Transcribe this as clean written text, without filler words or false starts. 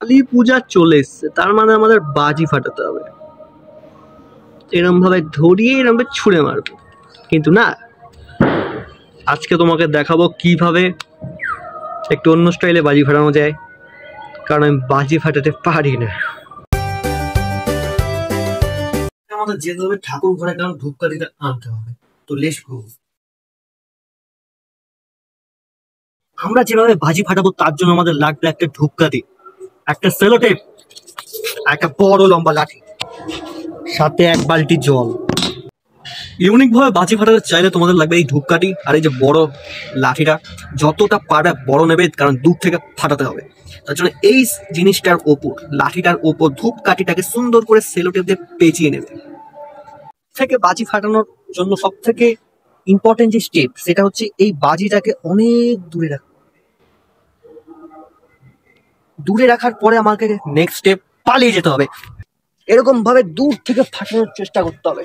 কালী পূজা চলে এসছে, তার মানে আমাদের বাজি ফাটাতে হবে। এরম ভাবে ধরিয়ে এরম ভাবে ছুঁড়ে মারবো, কিন্তু না, আজকে তোমাকে দেখাবো কিভাবে একটু অন্য স্টাইলে বাজি ফাটানো যায়, কারণ আমি বাজি ফাটাতে পারি না। আমাদের যেতে হবে ঠাকুর ঘরে, কারণ ধূপকাঠিটা আনতে হবে। তো লেটস গো। আমরা যেভাবে বাজি ফাটাবো তার জন্য আমাদের লাগবে একটা ধূপকাঠি, একটা সেলোটেপ, একটা বড় লম্বা লাঠি, সাথে এক বালতি জল। ইউনিক ভাবে বাজি ফাটাতে চাইলে তোমাদের লাগবে এই ধূপকাঠি আর এই যে বড় লাঠিটা। যতটা পারবে বড় নেবে, কারণ দূর থেকে ফাটাতে হবে। তার জন্য এই জিনিসটার ওপর, লাঠিটার ওপর ধূপকাঠিটাকে সুন্দর করে সেলোটেপ দিয়ে পেঁচিয়ে নেবে। থেকে বাজি ফাটানোর জন্য সব থেকে ইম্পর্টেন্ট যে স্টেপ, সেটা হচ্ছে এই বাজিটাকে অনেক দূরে রাখা। দূরে রাখার পরে আমাকে নেক্সট স্টেপ পালিয়ে যেতে হবে। এরকম ভাবে দূর থেকে ফাটানোর চেষ্টা করতে হবে।